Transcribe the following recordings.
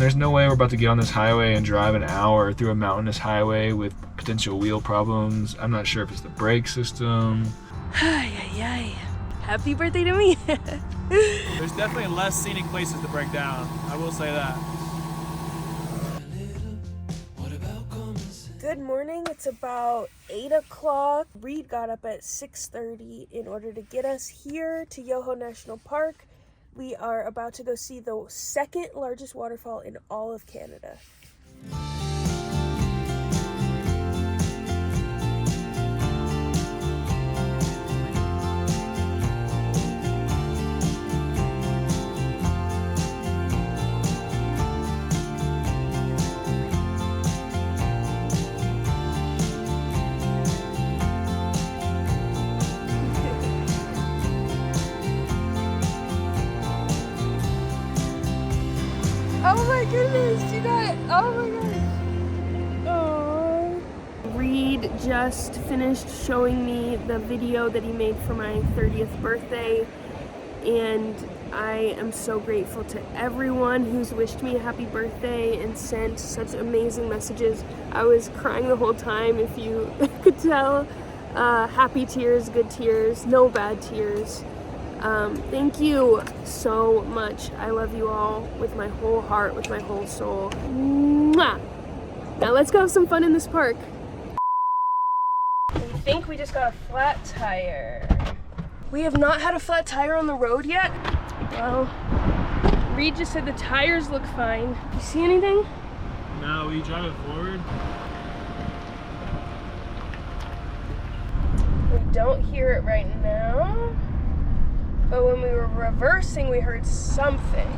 There's no way we're about to get on this highway and drive an hour through a mountainous highway with potential wheel problems. I'm not sure if it's the brake system. Ay, ay, ay. Happy birthday to me. There's definitely less scenic places to break down. I will say that. Good morning. It's about 8 o'clock. Reed got up at 6:30 in order to get us here to Yoho National Park. We are about to go see the second largest waterfall in all of Canada. Oh my goodness, you got, oh my gosh. Oh. Reed just finished showing me the video that he made for my 30th birthday, and I am so grateful to everyone who's wished me a happy birthday and sent such amazing messages. I was crying the whole time, if you could tell. Happy tears, good tears, no bad tears. Thank you so much. I love you all with my whole heart, with my whole soul. Mwah! Now let's go have some fun in this park. I think we just got a flat tire. We have not had a flat tire on the road yet. Well, Reed just said the tires look fine. You see anything? No, will you drive it forward? We don't hear it right now. But when we were reversing, we heard something.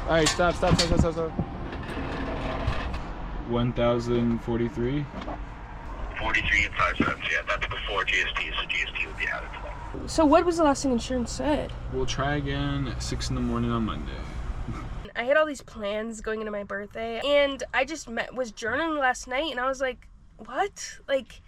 All right, stop. 1,043. 43 and 5 cents, yeah, that's before GST, so GST would be added to that. So what was the last thing insurance said? We'll try again at 6 in the morning on Monday. I had all these plans going into my birthday, and I just was journaling last night, and I was like, what? Like,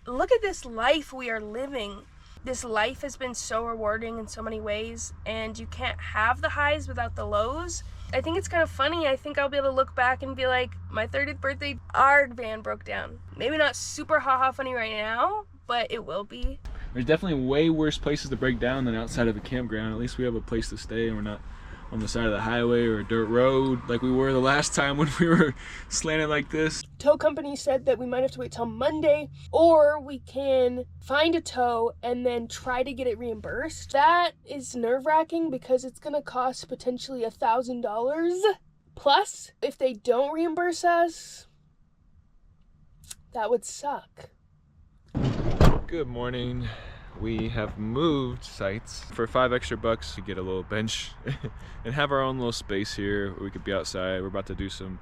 look at this life we are living. This life has been so rewarding in so many ways, and you can't have the highs without the lows. I think it's kind of funny. I think I'll be able to look back and be like, my 30th birthday, our van broke down. Maybe not super haha funny right now, but it will be. There's definitely way worse places to break down than outside of a campground. At least we have a place to stay and we're not on the side of the highway or a dirt road like we were the last time when we were slanted like this. Tow company said that we might have to wait till Monday, or we can find a tow and then try to get it reimbursed. That is nerve-wracking because it's gonna cost potentially $1,000 plus. If they don't reimburse us, that would suck. Good morning. We have moved sites for $5 extra to get a little bench and have our own little space here where we could be outside. We're about to do some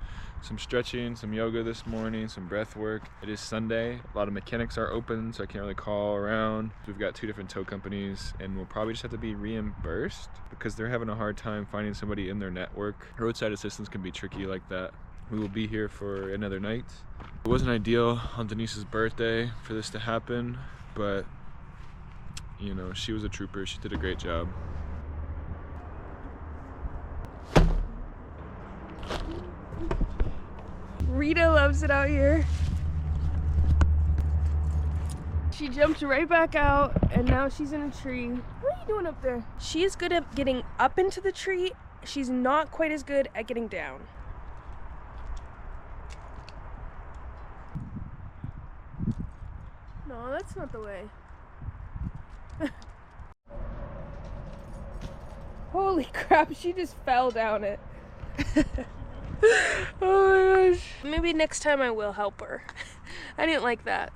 stretching, some yoga this morning, some breath work. It is Sunday. A lot of mechanics are open, so I can't really call around. We've got 2 different tow companies, and we'll probably just have to be reimbursed because they're having a hard time finding somebody in their network. Roadside assistance can be tricky like that. We will be here for another night. It wasn't ideal on Denise's birthday for this to happen, but you know, she was a trooper. She did a great job. Rita loves it out here. She jumped right back out, and now she's in a tree. What are you doing up there? She is good at getting up into the tree. She's not quite as good at getting down. No, that's not the way. Holy crap, she just fell down it. Oh my gosh. Maybe next time I will help her. I didn't like that.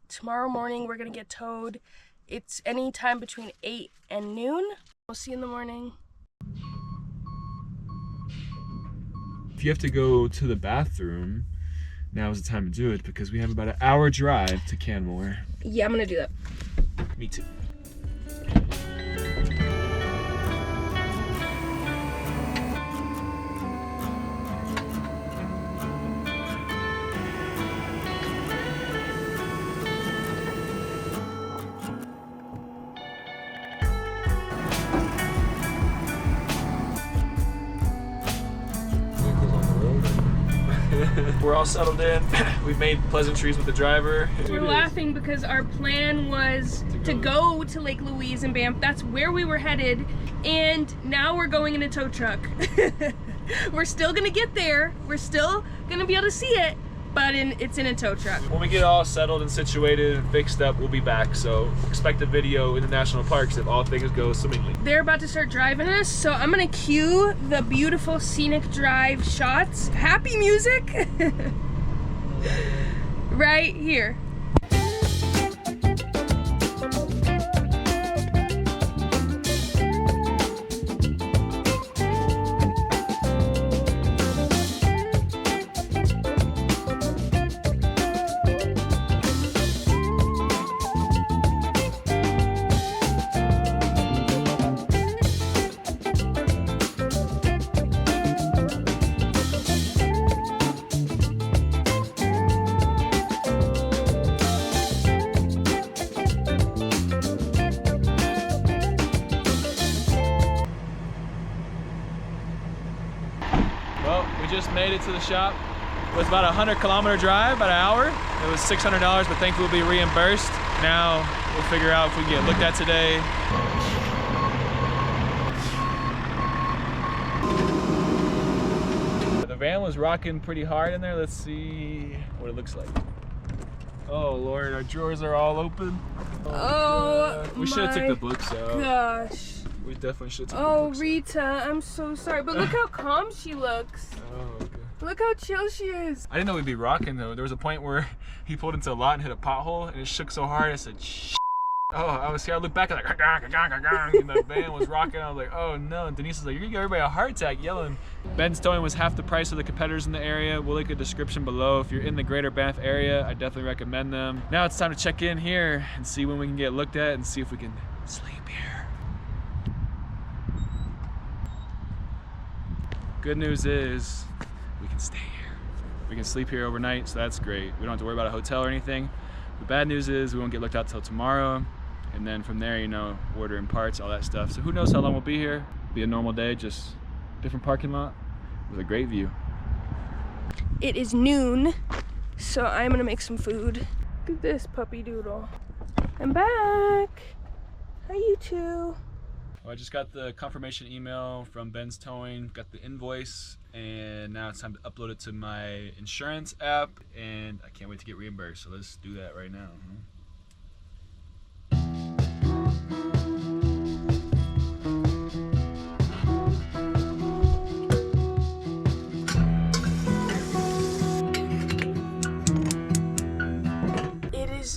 Tomorrow morning we're gonna get towed. It's any time between 8 and noon. We'll see you in the morning. If you have to go to the bathroom, now is the time to do it because we have about an hour drive to Canmore. Yeah, I'm gonna do that. Me too. we're all settled in. We've made pleasantries with the driver. We're laughing because our plan was to go to Lake Louise in Banff. That's where we were headed. And now we're going in a tow truck. We're still gonna get there. We're still gonna be able to see it, but it's in a tow truck. When we get all settled and situated and fixed up, we'll be back. So expect a video in the national parks if all things go swimmingly. They're about to start driving us, so I'm gonna cue the beautiful scenic drive shots. Happy music right here. Well, we just made it to the shop. It was about a 100-kilometer drive, about an hour. It was $600, but thankfully we'll be reimbursed. Now we'll figure out if we can get looked at today. The van was rocking pretty hard in there. Let's see what it looks like. Oh Lord, our drawers are all open. Oh, we should have took the books out. Gosh. We definitely should have took Oh, the books Rita, I'm so sorry, but look how calm she looks. out. Oh, okay. Look how chill she is. I didn't know we'd be rocking though. There was a point where he pulled into a lot and hit a pothole and it shook so hard I said, shh. Oh, I was here, I looked back and like, and the van was rocking. I was like, oh no. And Denise was like, you're gonna give everybody a heart attack yelling. Ben's Towing was half the price of the competitors in the area. We'll link a description below. If you're in the greater Banff area, I definitely recommend them. Now it's time to check in here and see when we can get looked at and see if we can sleep here. Good news is we can stay here. We can sleep here overnight, so that's great. We don't have to worry about a hotel or anything. The bad news is we won't get looked at till tomorrow. And then from there, you know, ordering parts, all that stuff. So who knows how long we'll be here. Be a normal day, just different parking lot with a great view. It is noon, so I'm gonna make some food. Look at this puppy doodle. I'm back. Hi, you two. Well, I just got the confirmation email from Ben's Towing, got the invoice, and now it's time to upload it to my insurance app, and I can't wait to get reimbursed. So let's do that right now.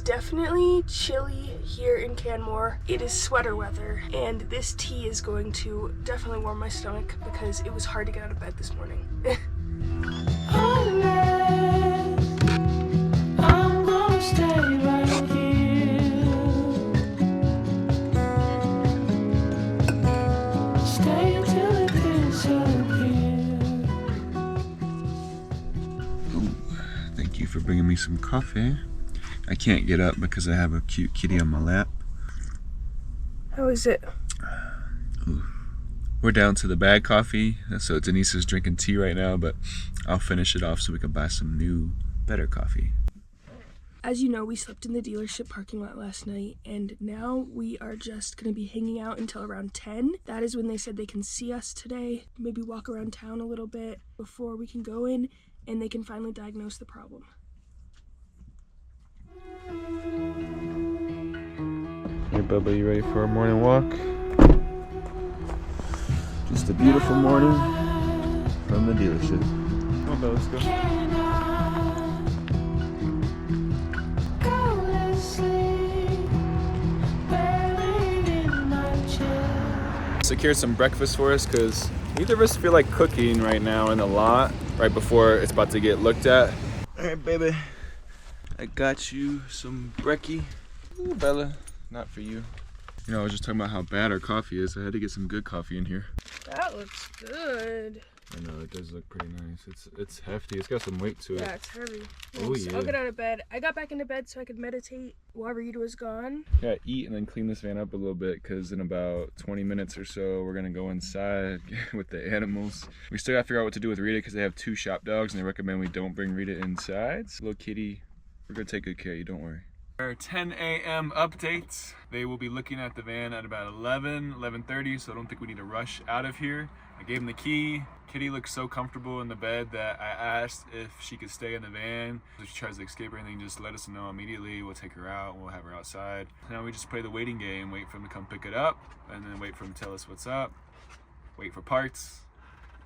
Definitely chilly here in Canmore. It is sweater weather, and this tea is going to definitely warm my stomach because it was hard to get out of bed this morning. I'm gonna stay right here. Stay until it disappears. Oh, thank you for bringing me some coffee. I can't get up because I have a cute kitty on my lap. How is it? Ooh. We're down to the bad coffee, so Denise is drinking tea right now, but I'll finish it off so we can buy some new, better coffee. As you know, we slept in the dealership parking lot last night, and now we are just gonna be hanging out until around 10. That is when they said they can see us today, maybe walk around town a little bit before we can go in, and they can finally diagnose the problem. Hey Bubba, you ready for a morning walk? Just a beautiful morning from the dealership. Come on Bubba, let's go. Secured some breakfast for us because neither of us feel like cooking right now in the lot right before it's about to get looked at. All right, baby, I got you some brekkie. Ooh, Bella, not for you. You know, I was just talking about how bad our coffee is. I had to get some good coffee in here. That looks good. I know, it does look pretty nice. It's hefty. It's got some weight to it. Yeah, it's heavy. Oh, yeah. I'll get out of bed. I got back into bed so I could meditate while Rita was gone. Yeah, eat and then clean this van up a little bit because in about 20 minutes or so, we're going to go inside with the animals. We still got to figure out what to do with Rita because they have 2 shop dogs and they recommend we don't bring Rita inside. So, little kitty, we're going to take good care of you, don't worry. Our 10 a.m. updates. They will be looking at the van at about 11:30, so I don't think we need to rush out of here. I gave him the key. Kitty looks so comfortable in the bed that I asked if she could stay in the van. If she tries to escape or anything, just let us know immediately. We'll take her out and we'll have her outside. Now we just play the waiting game, wait for him to come pick it up, and then wait for him to tell us what's up, wait for parts,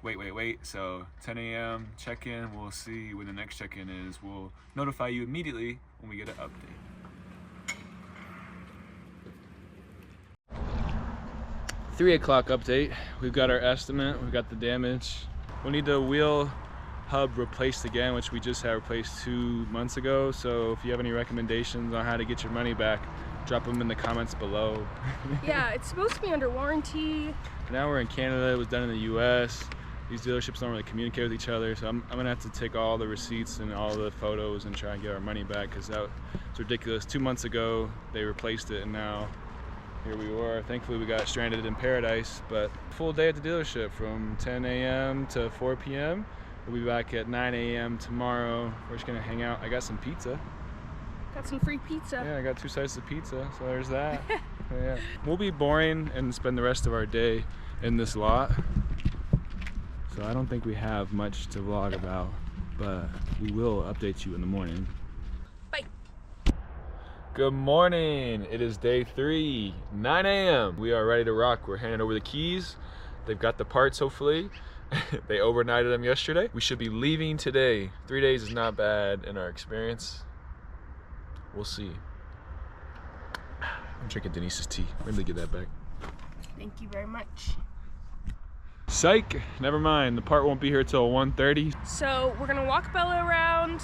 wait. So 10 a.m. check-in, we'll see when the next check-in is. We'll notify you immediately when we get an update. 3 o'clock update. We've got our estimate, we've got the damage. We'll need the wheel hub replaced again, which we just had replaced 2 months ago. So if you have any recommendations on how to get your money back, drop them in the comments below. Yeah, it's supposed to be under warranty. Now we're in Canada, it was done in the US. These dealerships don't really communicate with each other, so I'm gonna have to take all the receipts and all the photos and try and get our money back because that was ridiculous. 2 months ago, they replaced it and now here we were. Thankfully we got stranded in paradise, but full day at the dealership from 10 a.m. to 4 p.m. We'll be back at 9 a.m. tomorrow. We're just gonna hang out. I got some pizza. Got some free pizza. Yeah, I got 2 slices of pizza, so there's that. Yeah. We'll be boring and spend the rest of our day in this lot. So I don't think we have much to vlog about, but we will update you in the morning. Bye. Good morning. It is day 3, 9 a.m. We are ready to rock. We're handing over the keys. They've got the parts, hopefully. They overnighted them yesterday. We should be leaving today. 3 days is not bad in our experience. We'll see. I'm drinking Denise's tea. Let me get that back. Thank you very much. Psych, never mind. The part won't be here till 1:30. So we're gonna walk Bella around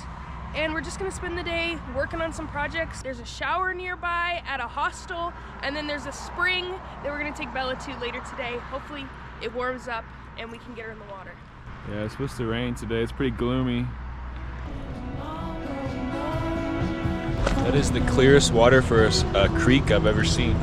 and we're just gonna spend the day working on some projects. There's a shower nearby at a hostel, and then there's a spring that we're gonna take Bella to later today. Hopefully it warms up and we can get her in the water. Yeah, it's supposed to rain today. It's pretty gloomy. That is the clearest water for a creek I've ever seen.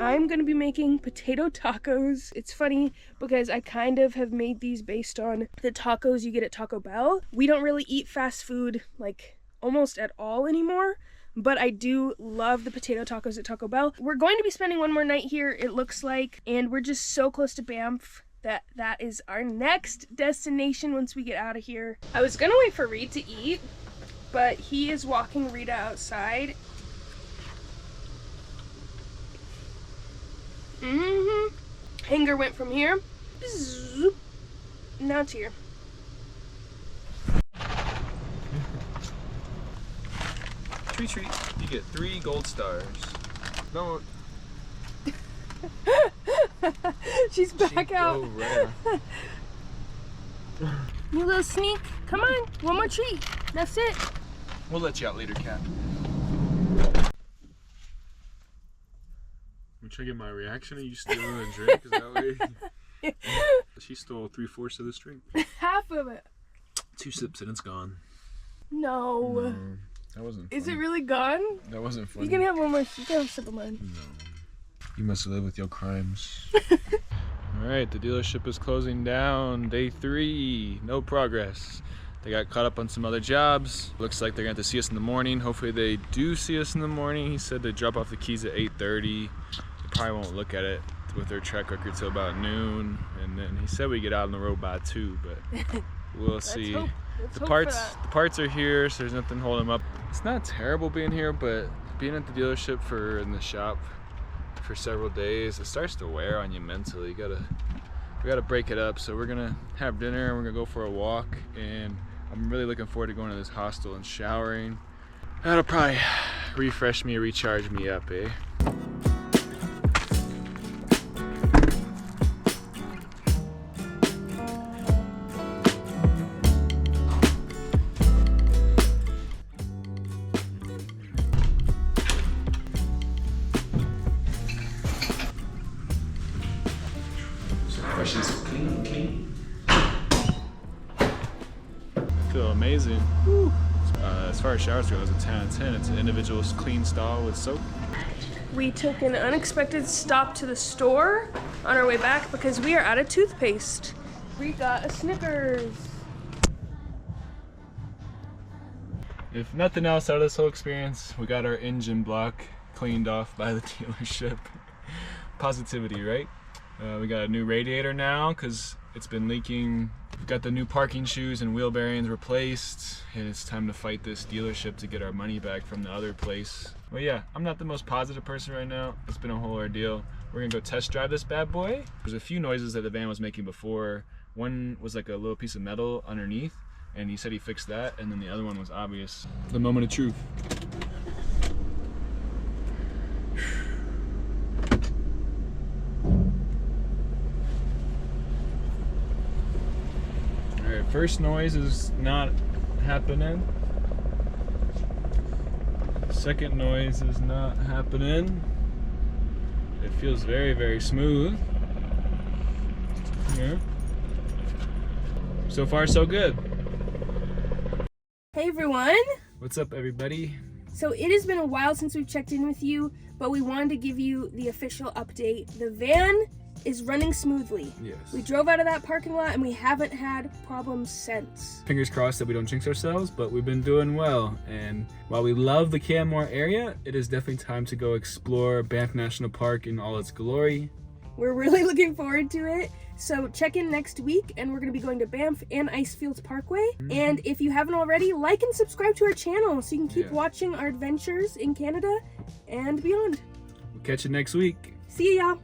I'm gonna be making potato tacos. It's funny because I kind of have made these based on the tacos you get at Taco Bell. We don't really eat fast food like almost at all anymore, but I do love the potato tacos at Taco Bell. We're going to be spending one more night here, it looks like, and we're just so close to Banff that is our next destination once we get out of here. I was gonna wait for Reed to eat, but he is walking Rita outside. Hanger went from here, zoop, now it's here. Treat. You get 3 gold stars. No. She's back out. Rare. You little sneak. Come on, one more treat. That's it. We'll let you out later, Cat. I'm trying to get my reaction. Are you stealing a drink? Is that way? She stole 3/4 of this drink. Half of it. 2 sips and it's gone. No. That wasn't funny. Is it really gone? That wasn't funny. You can have one more. You can have a sip of mine. No. You must live with your crimes. Alright, the dealership is closing down. Day 3. No progress. They got caught up on some other jobs. Looks like they're going to have to see us in the morning. Hopefully they do see us in the morning. He said they drop off the keys at 8:30. They probably won't look at it with their track record till about noon. And then he said we get out on the road by 2, but we'll see. The parts are here, so there's nothing holding them up. It's not terrible being here, but being at the dealership in the shop for several days, it starts to wear on you mentally. We gotta break it up. So we're gonna have dinner and we're gonna go for a walk, and I'm really looking forward to going to this hostel and showering. That'll probably refresh me, recharge me up, eh? amazing. Woo. As far as showers go, it was a 10 out of 10. It's an individual clean stall with soap. We took an unexpected stop to the store on our way back because we are out of toothpaste. We got a Snickers. If nothing else out of this whole experience, we got our engine block cleaned off by the dealership. Positivity, right? We got a new radiator now because it's been leaking. We've got the new parking shoes and wheel bearings replaced, and it's time to fight this dealership to get our money back from the other place. But yeah, I'm not the most positive person right now. It's been a whole ordeal. We're gonna go test drive this bad boy. There's a few noises that the van was making before. One was like a little piece of metal underneath, and he said he fixed that, and then the other one was obvious. The moment of truth. Alright, first noise is not happening. Second noise is not happening. It feels very, very smooth. Yeah. So far, so good. Hey everyone! What's up, everybody? So it has been a while since we've checked in with you, but we wanted to give you the official update. The van is running smoothly. Yes. We drove out of that parking lot and we haven't had problems since. Fingers crossed that we don't jinx ourselves, but we've been doing well. And while we love the Canmore area, it is definitely time to go explore Banff National Park in all its glory. We're really looking forward to it. So check in next week and we're going to be going to Banff and Icefields Parkway. And if you haven't already, like and subscribe to our channel so you can keep watching our adventures in Canada and beyond. We'll catch you next week. See ya, y'all.